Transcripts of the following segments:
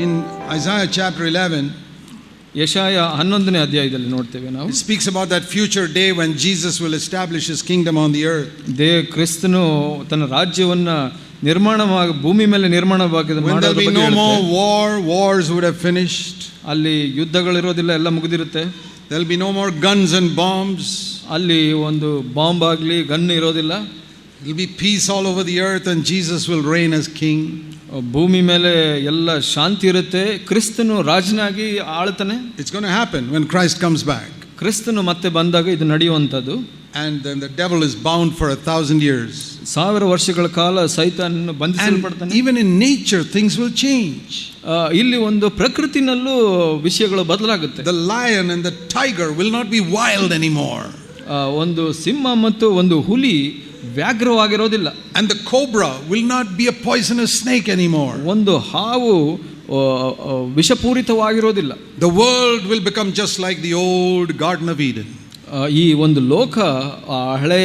In Isaiah chapter 11, ಯೆಶಾಯ 11ನೇ ಅಧ್ಯಾಯದಲ್ಲಿ ನೋಡ್ತೇವೆ ನಾವು. it speaks about that future day when Jesus will establish his kingdom on the earth. ಕ್ರಿಸ್ತನು ತನ್ನ ರಾಜ್ಯವನ್ನ ಭೂಮಿ ಮೇಲೆ ನಿರ್ಮಾಣವಾಗಿದೆ ಮಾಡೋದ್ರ ಬಗ್ಗೆ ಹೇಳುತ್ತೆ. When there will be no more wars would have finished. ಅಲ್ಲಿ ಯುದ್ಧಗಳಿರೋದಿಲ್ಲ, ಎಲ್ಲ ಮುಗಿದಿರುತ್ತೆ. There will be no more guns and bombs. ಅಲ್ಲಿ ಒಂದು ಬಾಂಬ್ ಆಗಲಿ ಗನ್ ಇರೋದಿಲ್ಲ. There will be peace all over the earth and Jesus will reign as king. ಭೂಮಿ ಮೇಲೆ ಎಲ್ಲ ಶಾಂತಿ ಇರುತ್ತೆ, ಕ್ರಿಸ್ತನು ರಾಜನಾಗಿ ಆಳ್ತಾನೆ. It's going to happen when Christ comes back. ಕ್ರಿಸ್ತನು ಮತ್ತೆ ಬಂದಾಗ ಇದು ನಡೆಯುವಂಥದ್ದು. And then the devil is bound for 1,000 years. 1000 ವರ್ಷಗಳ ಕಾಲ ಸೈತಾನನು ಬಂಧಿಸಲ್ಪಡ್ತಾನೆ. Even in nature things will change. ಇಲ್ಲಿ ಒಂದು ಪ್ರಕೃತಿನಲ್ಲೂ ವಿಷಯಗಳು ಬದಲಾಗುತ್ತೆ. The lion and the tiger will not be wild anymore. ಒಂದು ಸಿಂಹ ಮತ್ತು ಒಂದು ಹುಲಿ ವ್ಯಾಘ್ರವಾಗಿರೋದಿಲ್ಲ. And the cobra will not be a poisonous snake anymore. ಒಂದು ಹಾವು ವಿಷಪೂರಿತವಾಗಿರೋದಿಲ್ಲ. The world will become just like the old Garden of Eden. ಈ ಒಂದು ಲೋಕ ಹಳೆ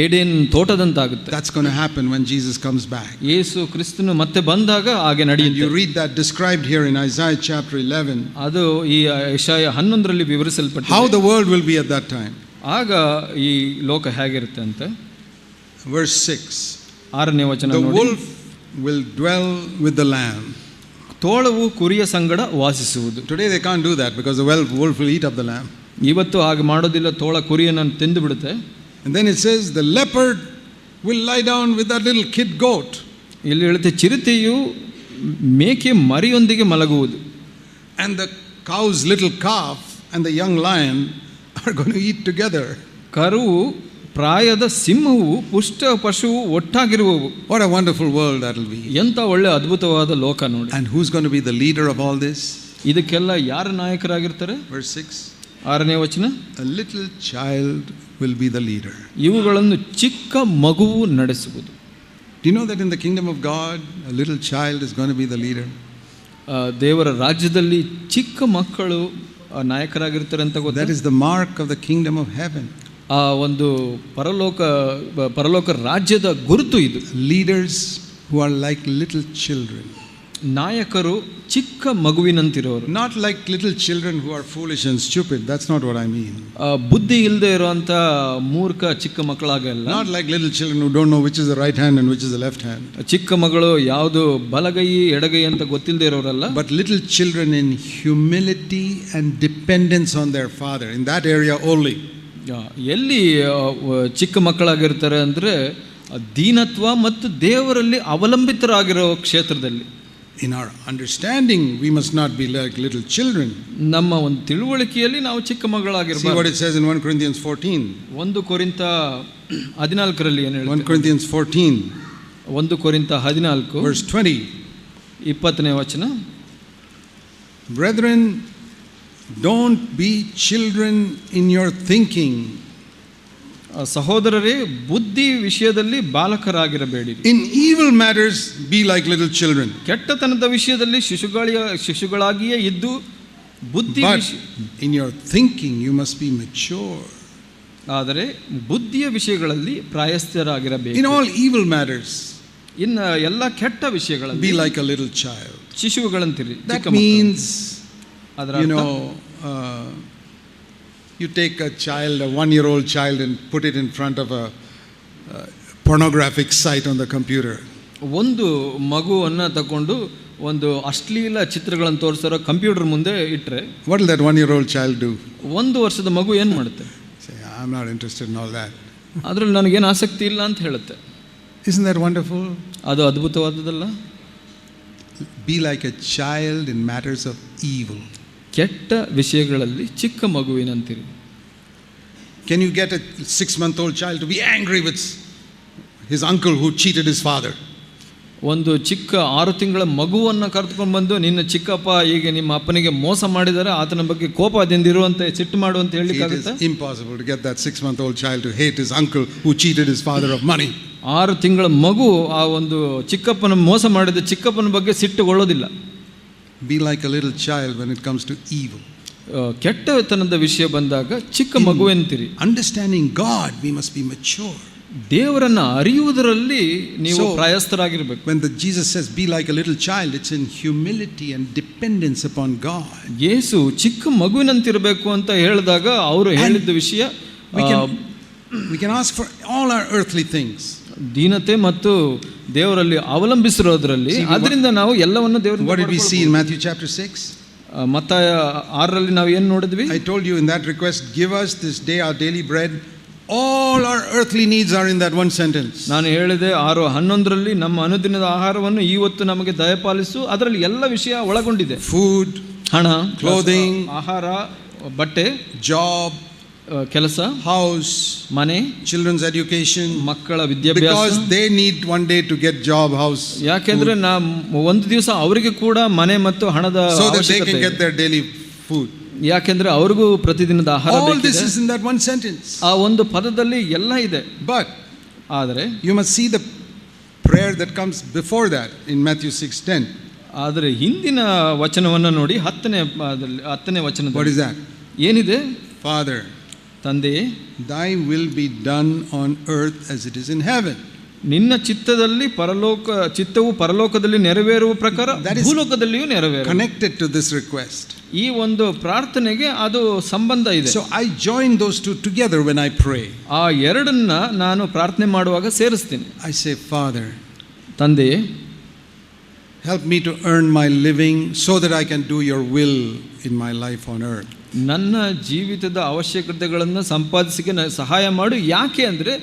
ಏಡೆನ್ ತೋಟದಂತಾಗುತ್ತೆ. That's going to happen when Jesus comes back. ಯೇಸು ಕ್ರಿಸ್ತನು ಮತ್ತೆ ಬಂದಾಗ ಹಾಗೆ ನಡೆಯುತ್ತೆ. You read that described here in Isaiah chapter 11. ಅದು ಈ ಯೆಶಾಯ 11ರಲ್ಲಿ ವಿವರಿಸಲ್ಪಟ್ಟಿದೆ. How the world will be at that time. ಆಗ ಈ ಲೋಕ ಹೇಗಿರುತ್ತೆ ಅಂತ. Verse 6. 6ನೇ ವಚನ ನೋಡಿ. The wolf will dwell with the lamb. ತೋಳವು ಕುರಿಯ ಸಂಗಡ ವಾಸಿಸುವುದು. Today they can't do that because the wolf will eat up the lamb. ಇವತ್ತು ಹಾಗೆ ಮಾಡೋದಿಲ್ಲ, ತೋಳ ಕುರಿಯನ್ನು ತಿಂದು ಬಿಡುತ್ತೆ. And then it says the leopard will lie down with that little kid goat. ಇಲ್ಲಿ ಹೇಳುತ್ತೆ ಚಿರತೆಯು ಮೇಕೆ ಮರಿಯೊಂದಿಗೆ ಮಲಗುವುದು. And the cow's little calf and the young lion are going to eat together. ಕರುವು ಪ್ರಾಯದ ಸಿಂಹವು ಪುಷ್ಟ ಪಶುವು ಒಟ್ಟಾಗಿರುವವು. What a wonderful world that will be. ಎಂತ ಒಳ್ಳೆ ಅದ್ಭುತವಾದ ಲೋಕ ನೋಡಿ. And who's going to be the leader of all this? ಇದಕ್ಕೆಲ್ಲ ಯಾರು ನಾಯಕರಾಗಿರ್ತಾರೆ? Verse 6. 6ನೇ ವಚನ. A little child will be the leader. ಇವುಗಳನ್ನು ಚಿಕ್ಕ ಮಗುವು ನಡೆಸುವುದು. Do you know that in the kingdom of God a little child is going to be the leader? ದೇವರ ರಾಜ್ಯದಲ್ಲಿ ಚಿಕ್ಕ ಮಕ್ಕಳು ನಾಯಕರಾಗಿರ್ತಾರೆ ಅಂತ ಗೊತ್ತಾ? That is the mark of the kingdom of heaven. ಆ ಒಂದು ಪರಲೋಕ ರಾಜ್ಯದ ಗುರುತು ಇದು. Leaders who are like little children. ನಾಯಕರು ಚಿಕ್ಕ ಮಗುವಿನಂತಿರೋರು. Not like little children who are foolish and stupid. That's not what I mean. ಬುದ್ಧಿ ಇಲ್ಲದೆ ಇರುವಂತ ಮೂರ್ಖ ಚಿಕ್ಕ ಮಕ್ಕಳಾಗಲ್ಲ. Not like little children who don't know which is the right hand and which is the left hand. ಚಿಕ್ಕ ಮಗಳು ಯಾವುದು ಬಲಗೈ ಎಡಗೈ ಅಂತ ಗೊತ್ತಿಲ್ಲದೆ ಇರೋರಲ್ಲ. But little children in humility and dependence on their father. In that area only. ಎಲ್ಲಿ ಚಿಕ್ಕ ಮಕ್ಕಳಾಗಿರ್ತಾರೆ ಅಂದರೆ ದೀನತ್ವ ಮತ್ತು ದೇವರಲ್ಲಿ ಅವಲಂಬಿತರಾಗಿರೋ ಕ್ಷೇತ್ರದಲ್ಲಿ. In our understanding we must not be like little children. ನಮ್ಮ ಒಂದು ತಿಳುವಳಿಕೆಯಲ್ಲಿ ನಾವು ಚಿಕ್ಕ ಮಕ್ಕಳಾಗಿರಬಾರದು. See what it says in 1 Corinthians 14. 1 ಕೊರಿಂಥ 14ರಲ್ಲಿ ಏನು ಹೇಳುತ್ತೆ? 1 Corinthians 14. 1 ಕೊರಿಂಥ 14 verse 20. 20ನೇ ವಚನ. Brethren, don't be children in your thinking. ಸಹೋದರರೇ, ಬುದ್ಧಿ ವಿಷಯದಲ್ಲಿ ಬಾಲಕರಾಗಿರಬೇಡಿ. In evil matters be like little children. ಕೆಟ್ಟತನದ ವಿಷಯದಲ್ಲಿ ಶಿಶುಗಳಾಗಿಯೇ ಇದ್ದು ಬುದ್ಧಿ in your thinking you must be mature. ಆದರೆ ಬುದ್ಧಿಯ ವಿಷಯಗಳಲ್ಲಿ ಪ್ರಾಯಸ್ಥರಾಗಿರಬೇಕು. In all evil matters ಇನ್ನು ಎಲ್ಲ ಕೆಟ್ಟ ವಿಷಯಗಳಲ್ಲಿ be like a little child. ಶಿಶುಗಳಂತಿರಿ. That means ಅದರ you take a child, a 1-year-old child, and put it in front of a pornographic site on the computer. ಒಂದು ಮಗುವನ್ನು ತಕೊಂಡು ಒಂದು ಅಶ್ಲೀಲ ಚಿತ್ರಗಳನ್ನು ತೋರಿಸೋ ಕಂಪ್ಯೂಟರ್ ಮುಂದೆ ಇಟ್ಟರೆ what will that 1-year-old child do? 1 ವರ್ಷದ ಮಗು ಏನು ಮಾಡುತ್ತೆ? Say, I'm not interested in all that. ಅದರಲ್ಲಿ ನನಗೇನು ಆಸಕ್ತಿ ಇಲ್ಲ ಅಂತ ಹೇಳುತ್ತೆ. Isn't that wonderful? ಅದು ಅದ್ಭುತವಾದದಲ್ಲ? Be like a child in matters of evil. ಕೆಟ್ಟ ವಿಷಯಗಳಲ್ಲಿ ಚಿಕ್ಕ ಮಗುವಿನಂತಿರಿ. Can you get a 6-month-old child to be angry with his uncle who cheated his father? ಒಂದು ಚಿಕ್ಕ 6 ತಿಂಗಳ ಮಗುವನ್ನು ಕರೆದುಕೊಂಡು ಬಂದು ನಿನ್ನ ಚಿಕ್ಕಪ್ಪ ಈಗ ನಿಮ್ಮ ಅಪ್ಪನಿಗೆ ಮೋಸ ಮಾಡಿದರೆ ಆತನ ಬಗ್ಗೆ ಕೋಪದಿಂದಿರುವಂತೆ ಸಿಟ್ಟು ಮಾಡುವಂತ ಹೇಳಿಕಾಗುತ್ತೆ? It is impossible to get that 6-month-old child to hate his uncle who cheated his father of money. 6 ತಿಂಗಳ ಮಗು ಆ ಒಂದು ಚಿಕ್ಕಪ್ಪನ ಮೋಸ ಮಾಡಿದ ಚಿಕ್ಕಪ್ಪನ ಬಗ್ಗೆ ಸಿಟ್ಟುಗೊಳ್ಳೋದಿಲ್ಲ. Be like a little child when it comes to evil. ಕೆಟ್ಟತನದ ವಿಷಯ ಬಂದಾಗ ಚಿಕ್ಕ ಮಗುವೆಂತಿರಿ. Understanding God we must be mature. ದೇವರನ್ನ ಅರಿಯುವುದರಲ್ಲಿ ನೀವು ಪ್ರಯಸ್ತರಾಗಿರ್ಬೇಕು. When Jesus says be like a little child, it's in humility and dependence upon God. ಯೇಸು ಚಿಕ್ಕ ಮಗುವಿನಂತಿರಬೇಕು ಅಂತ ಹೇಳಿದಾಗ ಅವರು ಹೇಳಿದ ವಿಷಯ we can ask for all our earthly things. ದೀನತೆ ಮತ್ತು ದೇವರಲ್ಲಿ ಅವಲಂಬಿಸಿರೋದ್ರಲ್ಲಿ ಅದರಿಂದ ನಾವು ಎಲ್ಲವನ್ನು ದೇವರಿಂದ. What did we see in Matthew chapter 6? ಮತ್ತಾಯ 6ರಲ್ಲಿ ನಾವು ಏನು ನೋಡಿದ್ವಿ? I told you in that request, give us this day our daily bread. All our earthly needs are in that one sentence. ನಾನು ಹೇಳಿದೆ 6:11ರಲ್ಲಿ ನಮ್ಮ ಅನುದಿನದ ಆಹಾರವನ್ನು ಇವತ್ತು ನಮಗೆ ದಯಪಾಲಿಸು. ಅದರಲ್ಲಿ ಎಲ್ಲ ವಿಷಯ ಒಳಗೊಂಡಿದೆ. Food, ಹಣ, clothing, ಆಹಾರ, ಬಟ್ಟೆ, job, ಕೆಲಸ, house, ಮನೆ, children's education, ಮಕ್ಕಳ ವಿದ್ಯಾಭ್ಯಾಸ. because they need one day to get job, house. ಯಾಕೆಂದ್ರೆ ಒಂದು ದಿವಸ ಅವರಿಗೆ ಕೂಡ ಮನೆ ಮತ್ತು ಹಣದ so that they can get their daily food. ಯಾಕೆಂದ್ರೆ ಅವ್ರಿಗೂ ಪ್ರತಿದಿನದ ಆಹಾರ all ಬೇಕಿದೆ. this is in that one sentence. ಆ ಒಂದು ಪದದಲ್ಲಿ ಎಲ್ಲ ಇದೆ. But ಆದರೆ you must see the prayer that comes before that in Matthew 6:10. ಆದರೆ ಹಿಂದಿನ ವಚನವನ್ನು ನೋಡಿ 10ನೇ ವಚನದಲ್ಲಿ what is that? ಏನಿದೆ? Father, ತಂದೆಯೇ, thy will be done on earth as it is in heaven. ನಿನ್ನ ಚಿತ್ತವು ಪರಲೋಕದಲ್ಲಿ ನೆರವೇರುವ ಪ್ರಕಾರ ಭೂಲೋಕದಲ್ಲಿಯೂ ನೆರವೇರು. Connected to this request. ಈ ಒಂದು ಪ್ರಾರ್ಥನೆಗೆ ಅದು ಸಂಬಂಧ ಇದೆ. So I join those two together when I pray. ಆ ಎರಡನ್ನ ನಾನು ಪ್ರಾರ್ಥನೆ ಮಾಡುವಾಗ ಸೇರಿಸ್ತೀನಿ. I say, Father, ತಂದೆಯೇ, help me to earn my living so that I can do your will in my life on earth. ನನ್ನ ಜೀವಿತದ ಅವಶ್ಯಕತೆಗಳನ್ನು ಸಂಪಾದಿಸಿಕೆ ಸಹಾಯ ಮಾಡು. ಯಾಕೆ ಅಂದರೆ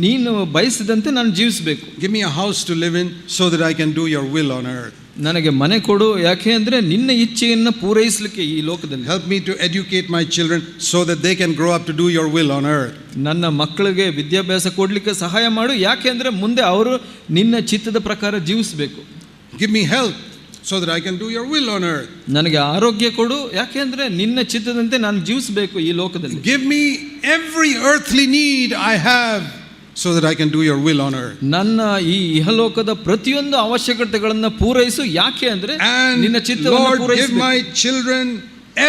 ನೀನು ಬಯಸಿದಂತೆ ನಾನು ಜೀವಿಸಬೇಕು. Give me a house to live in so that I can do your will on earth. ನನಗೆ ಮನೆ ಕೊಡು, ಯಾಕೆ ಅಂದರೆ ನಿನ್ನ ಇಚ್ಛೆಯನ್ನು ಪೂರೈಸಲಿಕ್ಕೆ ಈ ಲೋಕದಲ್ಲಿ. Help me to educate my children so that they can grow up to do your will on earth. ನನ್ನ ಮಕ್ಕಳಿಗೆ ವಿದ್ಯಾಭ್ಯಾಸ ಕೊಡಲಿಕ್ಕೆ ಸಹಾಯ ಮಾಡು, ಯಾಕೆ ಅಂದರೆ ಮುಂದೆ ಅವರು ನಿನ್ನ ಚಿತ್ತದ ಪ್ರಕಾರ ಜೀವಿಸಬೇಕು. Give me health so that I can do your will on earth. ನನಗೆ ಆರೋಗ್ಯ ಕೊಡು, ಯಾಕೆ ಅಂದರೆ ನಿನ್ನ ಚಿತ್ತದಂತೆ ನಾನು ಜೀವಿಸಬೇಕು ಈ ಲೋಕದಲ್ಲಿ. Give me every earthly need I have so that I can do your will on earth. ನನ್ನ ಈ ಇಹಲೋಕದ ಪ್ರತಿಯೊಂದು ಅವಶ್ಯಕತೆಗಳನ್ನು ಪೂರೈಸು, ಯಾಕೆ ಅಂದರೆ ನಿನ್ನ ಚಿತ್ತವನ್ನು ಪೂರೈಸು. Give my children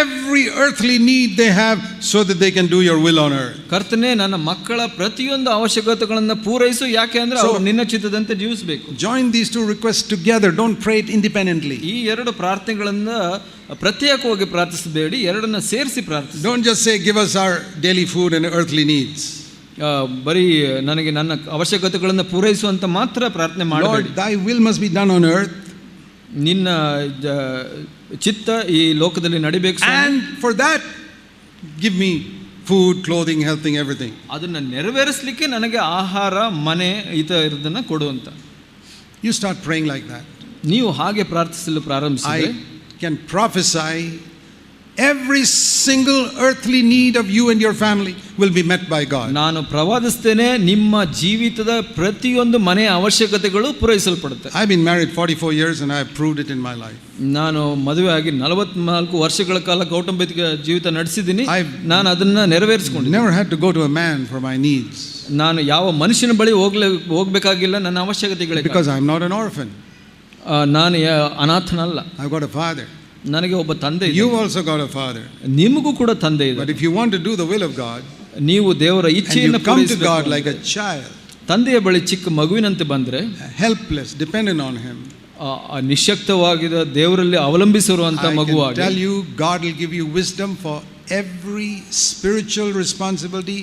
every earthly need they have so that they can do your will on earth. ಕರ್ತನೇ, ನನ್ನ ಮಕ್ಕಳ ಪ್ರತಿಯೊಂದು ಅವಶ್ಯಕತೆಗಳನ್ನು ಪೂರೈಸು, ಯಾಕೆ ಅಂದರೆ ಅವರು ನಿನ್ನ ಚಿತ್ತದಂತೆ ಜೀವಿಸಬೇಕು. Join these two requests together, don't pray it independently. ಈ ಎರಡು ಪ್ರಾರ್ಥನೆಗಳನ್ನು ಪ್ರತ್ಯೇಕವಾಗಿ ಪ್ರಾರ್ಥಿಸಬೇಡಿ, ಎರಡನ್ನ ಸೇರಿಸಿ ಪ್ರಾರ್ಥಿಸಿ. Don't just say give us our daily food and earthly needs. ಬರೀ ನನಗೆ ನನ್ನ ಅವಶ್ಯಕತೆಗಳನ್ನು ಪೂರೈಸುವಂತ ಮಾತ್ರ ಪ್ರಾರ್ಥನೆ ಮಾಡಬೇಡಿ. Lord, thy will must be done on earth. ನಿನ್ನ ಚಿತ್ತ ಈ ಲೋಕದಲ್ಲಿ ನಡಿಬೇಕು. And for that give me food, clothing, healthing, everything. ಅದನ್ನ ನೆರವೇರಿಸಲಿಕ್ಕೆ ನನಗೆ ಆಹಾರ, ಮನೆ ಇದನ್ನ ಕೊಡು ಅಂತ. You start praying like that. ನೀವು ಹಾಗೆ ಪ್ರಾರ್ಥಿಸಲು ಪ್ರಾರಂಭಿಸಿದರೆ I can prophesy every single earthly need of you and your family will be met by God. ನಾನು ಪ್ರವಾದಿಸ್ತೇನೆ, ನಿಮ್ಮ ಜೀವಿತದ ಪ್ರತಿಯೊಂದು ಮನೆಯ ಅವಶ್ಯಕತೆಗಳು ಪೂರೈಸಲ್ಪಡುತ್ತೆ. I've been married 44 years and I have proved it in my life. ನಾನು ಮದುವೆಯಾಗಿ 44 ವರ್ಷಗಳ ಕಾಲ ಕೌಟುಂಬಿಕ ಜೀವಿತ ನಡೆಸಿದ್ದೀನಿ. ನಾನು ಅದನ್ನ ನೆರವೇರಿಸಿಕೊಂಡಿದ್ದೀನಿ. Never had to go to a man for my needs. ನಾನು ಯಾವ ಮನುಷ್ಯನ ಬಳಿ ಹೋಗಬೇಕಾಗಿಲ್ಲ ನನ್ನ ಅವಶ್ಯಕತೆಗಳಿಗೆ. Because I'm not an orphan. ನಾನು ಅನಾಥನಲ್ಲ. I've got a father. ನನಗೆ ಒಬ್ಬ ತಂದೆ ಇದೆ. You also got a father. ನಿಮಗೂ ಕೂಡ ತಂದೆ ಇದೆ. But if you want to do the will of God, ನೀವು ದೇವರ ಇಚ್ಛೆಯನ್ನು come to God like a child, ತಂದೆಯ ಬಳಿ ಚಿಕ್ಕ ಮಗುವಿನಂತೆ ಬಂದ್ರೆ, helpless, dependent on him, ನಿಶ್ಶಕ್ತವಾಗಿದ ದೇವರಲ್ಲಿ ಅವಲಂಬಿಸಿರುವಂತ ಮಗುವಾಗಿ, I tell you, God will give you wisdom for every spiritual responsibility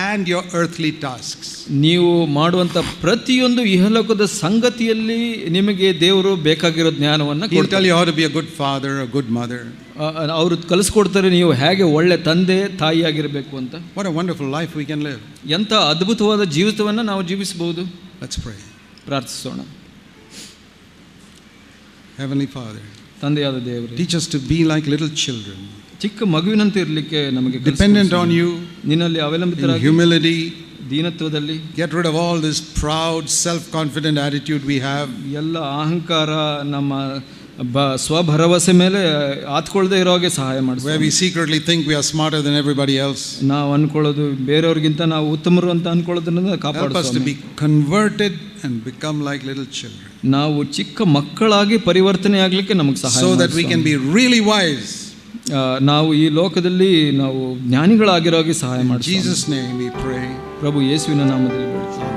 and your earthly tasks. ನೀವು ಮಾಡುವಂತ ಪ್ರತಿಯೊಂದು ಇಹಲೋಕದ ಸಂಗತಿಯಲ್ಲಿ ನಿಮಗೆ ದೇವರು ಬೇಕಾಗಿರೋ ಜ್ಞಾನವನ್ನು ಕೊಡ್ತಾರೆ. He'll tell you how to be a good father, a good mother. ಅವರು ಕಲಿಸ್ಕೊಡ್ತಾರೆ ನೀವು ಹೇಗೆ ಒಳ್ಳೆ ತಂದೆ ತಾಯಿಯಾಗಿರಬೇಕು ಅಂತ. What a wonderful life we can live. ಎಂಥ ಅದ್ಭುತವಾದ ಜೀವಿತವನ್ನು ನಾವು ಜೀವಿಸಬಹುದು. Let's pray. ಪ್ರಾರ್ಥಿಸೋಣ. Heavenly Father, ತಂದೆಯಾದ ದೇವರೇ, teach us to be like little children. ಚಿಕ್ಕ ಮಗುವಿನಂತೆ ಇರಲಿಕ್ಕೆ ನಮಗೆ dependent on you, ನಿನ್ನಲ್ಲಿ ಅವಲಂಬಿತರಾಗಿ, humility, ದೀನತ್ವದಲ್ಲಿ. Get rid of all this proud, self-confident attitude we have. ಎಲ್ಲ ಅಹಂಕಾರ, ನಮ್ಮ ಸ್ವಭರವಸೆ ಮೇಲೆ ಆತ್ಕೊಳ್ಳದೆ ಇರೋ ಹಾಗೆ ಸಹಾಯ ಮಾಡಿ. Where we secretly think we are smarter than everybody else. ನಾವು ಅನ್ಕೊಳ್ಳೋದು ಬೇರೆಯವ್ರಿಗಿಂತ ನಾವು ಉತ್ತಮರು ಅಂತ ಅನ್ಕೊಳ್ಳೋದನ್ನ ಕಾಪಾಡು. Help us to be converted and become like little children. ನಾವು ಚಿಕ್ಕ ಮಕ್ಕಳಾಗಿ ಪರಿವರ್ತನೆ ಆಗಲಿಕ್ಕೆ ನಮಗೆ ಸಹಾಯ ಮಾಡಿ. So that we can be really wise. ನಾವು ಈ ಲೋಕದಲ್ಲಿ ನಾವು ಜ್ಞಾನಿಗಳಾಗಿರೋ ಹಾಗೆ ಸಹಾಯ ಮಾಡಿ. In Jesus' name we pray. ಪ್ರಭು ಯೇಸುವಿನ ನಾಮದಲ್ಲಿ ಬೇಡ್ತೀನಿ.